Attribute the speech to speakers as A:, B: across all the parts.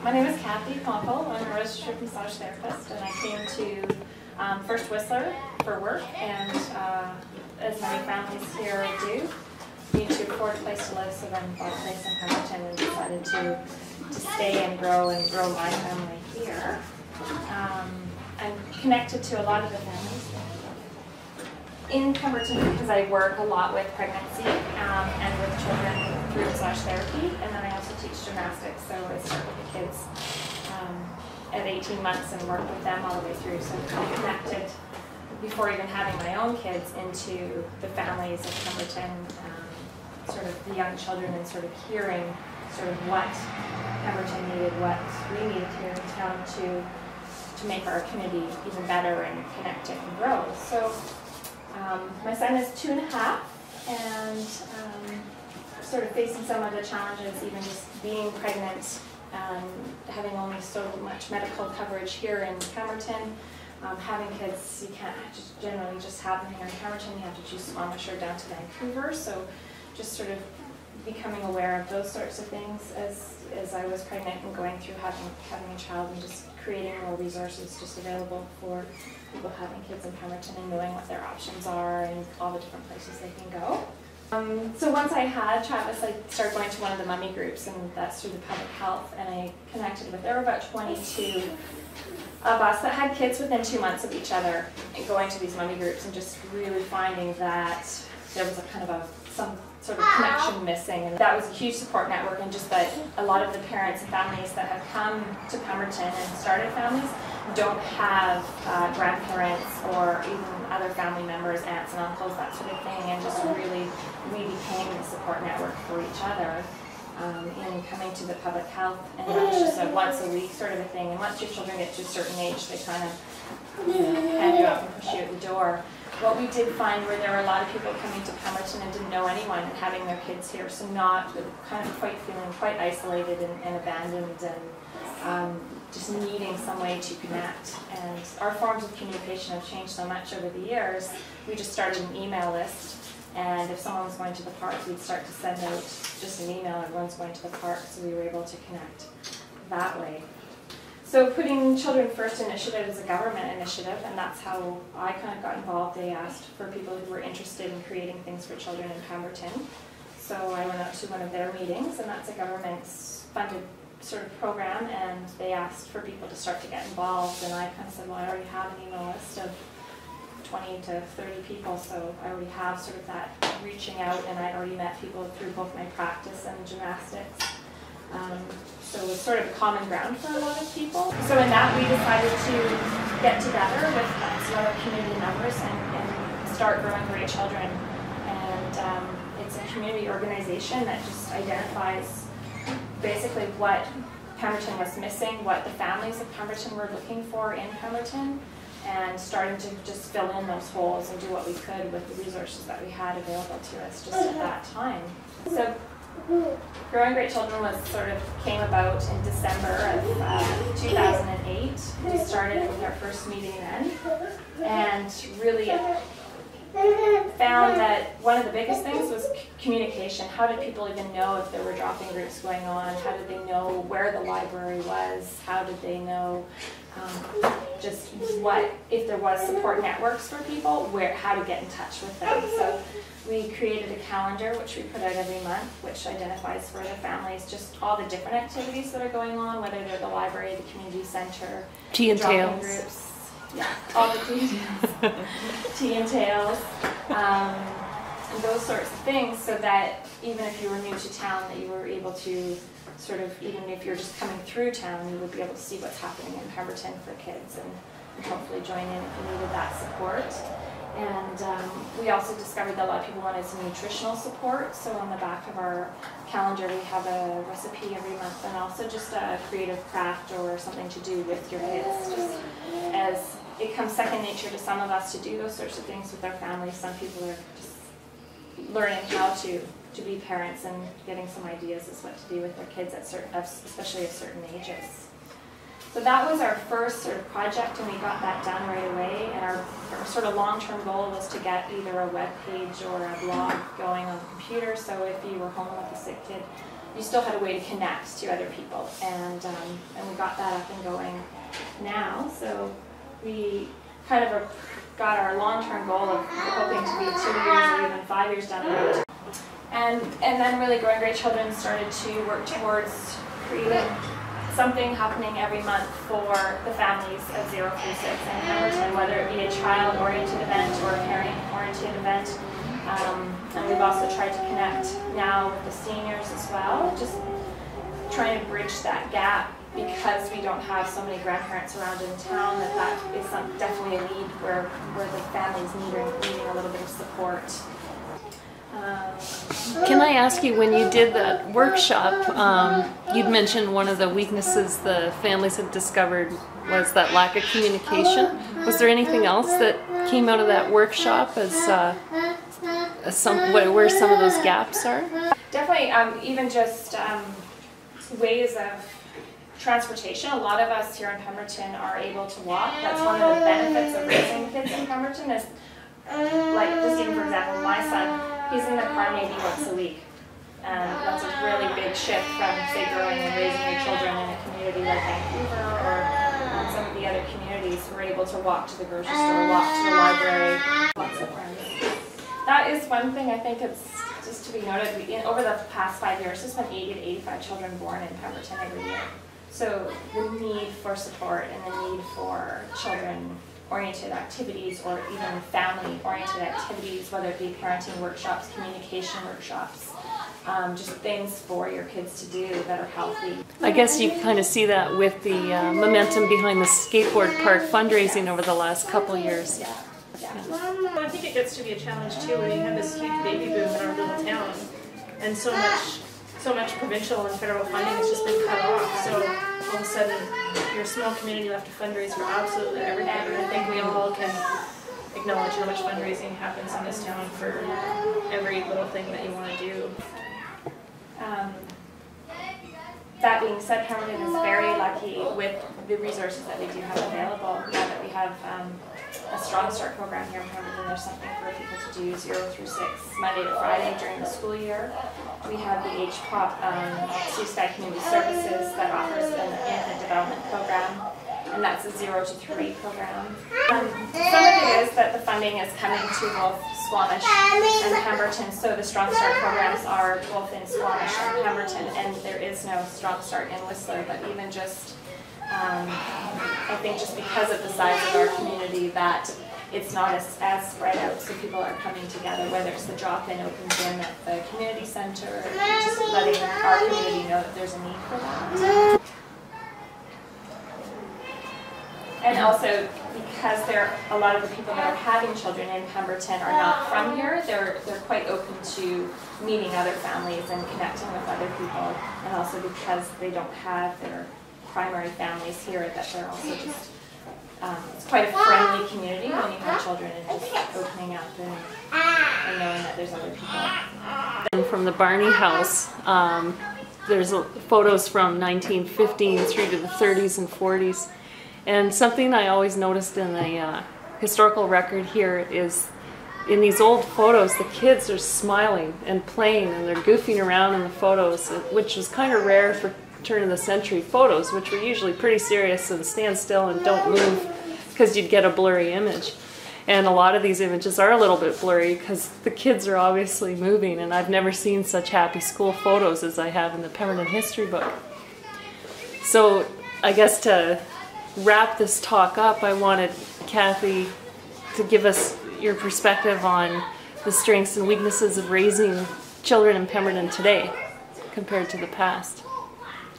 A: My name is Cathy Konkle. I'm a registered massage therapist, and I came to First Whistler for work, and as many families here do, need to afford a place to live, so then bought a place in Pemberton and decided to stay and grow my family here. I'm connected to a lot of the families in Pemberton because I work a lot with pregnancy and with children through massage therapy, and then I also teach gymnastics, so I start with the kids at 18 months and work with them all the way through, so I'm connected before even having my own kids into the families of Pemberton, sort of the young children, and sort of hearing sort of what Pemberton needed, what we needed here in town to make our community even better and connect it and grow. So my son is 2.5 and sort of facing some of the challenges, even just being pregnant, having only so much medical coverage here in Pemberton. Having kids, you can't just generally just have them here in Pemberton, you have to choose sponsor down to Vancouver, so just sort of becoming aware of those sorts of things as I was pregnant and going through having a child, and just creating more resources just available for people having kids in Pemberton and knowing what their options are and all the different places they can go. So once I had Travis, I started going to one of the mummy groups, and that's through the public health, and I connected with, there were about 22 of us that had kids within 2 months of each other, and going to these mummy groups and just really finding that there was a kind of some sort of connection missing, and that was a huge support network, and just that a lot of the parents and families that have come to Pemberton and started families don't have grandparents or even other family members, aunts and uncles, that sort of thing, and just really we became the support network for each other in coming to the public health, and that was just a once a week sort of a thing, and once your children get to a certain age, they kind of hand you off and push you out the door. What we did find were there were a lot of people coming to Pemberton and didn't know anyone and having their kids here, so not kind of feeling quite isolated and abandoned, and just needing some way to connect. And our forms of communication have changed so much over the years. We just started an email list, and if someone was going to the park, we'd start to send out just an email, everyone's going to the park, so we were able to connect that way. So putting Children First initiative is a government initiative, and that's how I kind of got involved. They asked for people who were interested in creating things for children in Pemberton. So I went out to one of their meetings, and that's a government-funded sort of program, and they asked for people to start to get involved, and I kind of said, well, I already have an email list of 20 to 30 people, so I already have sort of that reaching out, and I'd already met people through both my practice and gymnastics. So it was sort of a common ground for a lot of people. So in that, we decided to get together with some other community members and start Growing Great Children. And it's a community organization that just identifies basically what Pemberton was missing, what the families of Pemberton were looking for in Pemberton, and starting to just fill in those holes and do what we could with the resources that we had available to us just at that time. So Growing Great Children came about in December of 2008. We started with our first meeting then, and really found that one of the biggest things was communication. How did people even know if there were drop-in groups going on? How did they know where the library was? How did they know just if there was support networks for people, how to get in touch with them? So we created a calendar which we put out every month, which identifies for the families just all the different activities that are going on, whether they're the library, the community center,
B: tea and
A: drop-in
B: tails.
A: groups. Yeah, all the tea and tails, tea and tails, and those sorts of things, so that even if you were new to town, that you were able to sort of, even if you're just coming through town, you would be able to see what's happening in Pemberton for kids and hopefully join in if you needed that support. And we also discovered that a lot of people wanted some nutritional support, so on the back of our calendar we have a recipe every month, and also just a creative craft or something to do with your kids, just as it comes second nature to some of us to do those sorts of things with our families. Some people are just learning how to be parents and getting some ideas as what to do with their kids especially at certain ages. So that was our first sort of project, and we got that done right away. And our sort of long-term goal was to get either a web page or a blog going on the computer. So if you were home with a sick kid, you still had a way to connect to other people, and we got that up and going now. So we kind of got our long-term goal of hoping to be 2 years or even 5 years down the road. And then really Growing Great Children started to work towards creating something happening every month for the families of 0 through 6 in Pemberton, whether it be a child-oriented event or a parent-oriented event. And we've also tried to connect now with the seniors as well, just trying to bridge that gap, because we don't have so many grandparents around in town, that is definitely a need where the families needing a little bit of support.
B: Can I ask you, when you did that workshop, you'd mentioned one of the weaknesses the families had discovered was that lack of communication. Was there anything else that came out of that workshop as where some of those gaps are?
A: Definitely, even just ways of transportation. A lot of us here in Pemberton are able to walk. That's one of the benefits of raising kids in Pemberton is, like, just even for example, my son, he's in the car maybe once a week. That's a really big shift from, say, growing and raising your children in a community like Vancouver or some of the other communities who are able to walk to the grocery store, walk to the library, lots of friends. That is one thing I think it's just to be noted. Over the past 5 years, there's been 80 to 85 children born in Pemberton every year. So the need for support and the need for children-oriented activities or even family-oriented activities, whether it be parenting workshops, communication workshops, just things for your kids to do that are healthy.
B: I guess you kind of see that with the momentum behind the skateboard park fundraising over the last couple of years.
A: Yeah.
C: Well, I think it gets to be a challenge too when you have this huge baby boom in our little town, and so much provincial and federal funding has just been cut off. So all of a sudden, you're a small community, you have to fundraise for absolutely everything. And I think we all can acknowledge how much fundraising happens in this town for every little thing that you want to do.
A: That being said, Pemberton is very lucky with the resources that we do have available. Now that we have a Strong Start program here in Pemberton, there's something for people to do 0 through 6, Monday to Friday during the school year. We have the HPOP, Sea Sky Community Services, that offers an infant development program, and that's a 0 to 3 program. Some of it is that the funding is coming to both Squamish and Pemberton, so the Strong Start programs are both in Squamish and Pemberton, and there is no Strong Start in Whistler, but even just, I think just because of the size of our community that it's not as spread out, so people are coming together, whether it's the drop-in open gym at the community center, just letting our community know that there's a need for that. And also, because a lot of the people that are having children in Pemberton are not from here, they're quite open to meeting other families and connecting with other people. And also because they don't have their primary families here, that they're also just, it's quite a friendly community when you have children, and just opening up and knowing that there's other people.
B: And from the Barney House, there's photos from 1915 through to the 30s and 40s. And something I always noticed in the historical record here is in these old photos, the kids are smiling and playing and they're goofing around in the photos, which was kind of rare for turn of the century photos, which were usually pretty serious and stand still and don't move because you'd get a blurry image. And a lot of these images are a little bit blurry because the kids are obviously moving, and I've never seen such happy school photos as I have in the Pemberton history book. So I guess to wrap this talk up, I wanted Cathy to give us your perspective on the strengths and weaknesses of raising children in Pemberton today compared to the past.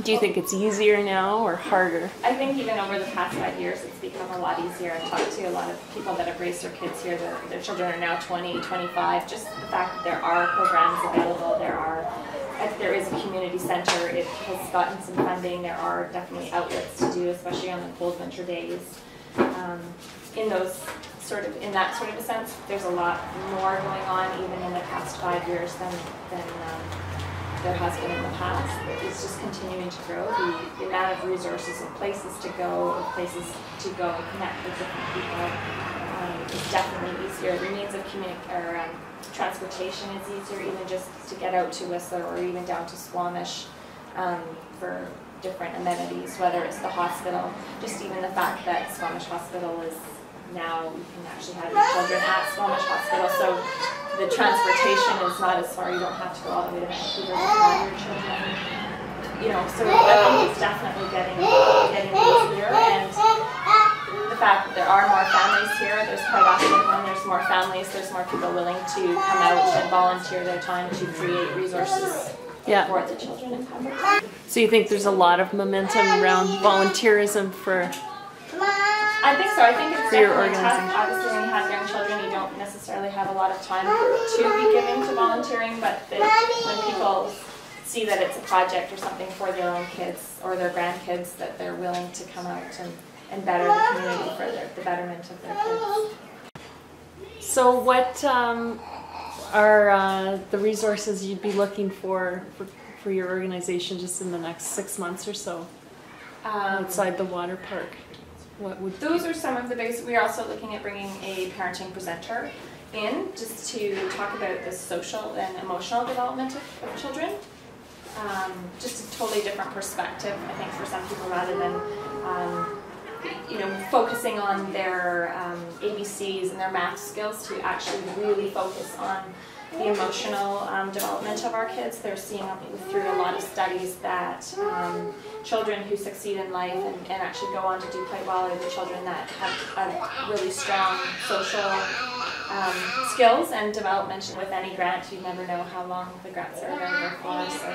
B: Do you think it's easier now or harder?
A: I think even over the past 5 years it's become a lot easier. I've talked to a lot of people that have raised their kids here. Their children are now 20, 25. Just the fact that there are programs available, there is a community center, it has gotten some funding, there are definitely outlets to do, especially on the cold winter days. In that sort of a sense, there's a lot more going on even in the past 5 years than there has been in the past. It's just continuing to grow. The amount of resources and places to go and connect with different people is definitely easier. The means of transportation is easier, even just to get out to Whistler or even down to Squamish for different amenities, whether it's the hospital, just even the fact that Squamish Hospital is now, you can actually have your children at Squamish Hospital, so the transportation is not as far. You don't have to go all the way to Vancouver to have your children. You know, so I think it's definitely getting easier, and the fact that there are more families here, there's quite often when there's more families, there's more people willing to come out and volunteer their time to create resources for the children in Pemberton.
B: So you think there's a lot of momentum around volunteerism for?
A: I think so. I think it's
B: for your
A: definitely tough.
B: organization.
A: Obviously, when you have young children, you don't necessarily have a lot of time to be giving to volunteering, but when people see that it's a project or something for their own kids or their grandkids, that they're willing to come out and better the community for the betterment of their kids.
B: So what are the resources you'd be looking for your organization just in the next 6 months or so outside the water park? What would
A: those are some of the basic. We are also looking at bringing a parenting presenter in just to talk about the social and emotional development of children. Just a totally different perspective, I think, for some people, rather than you know, focusing on their ABCs and their math skills, to actually really focus on the emotional development of our kids. They're seeing through a lot of studies that children who succeed in life and actually go on to do quite well are the children that have a really strong social skills and development. With any grant, you never know how long the grants are going to go for, so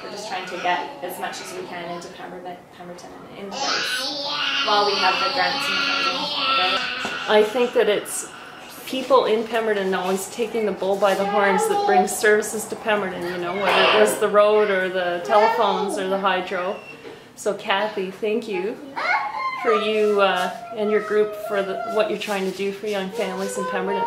A: we're just trying to get as much as we can into Pemberton and in place while we have the grants and funding.
B: I think that it's people in Pemberton always taking the bull by the horns that brings services to Pemberton, you know, whether it was the road or the telephones or the hydro. So Cathy, thank you for you and your group for what you're trying to do for young families in Pemberton.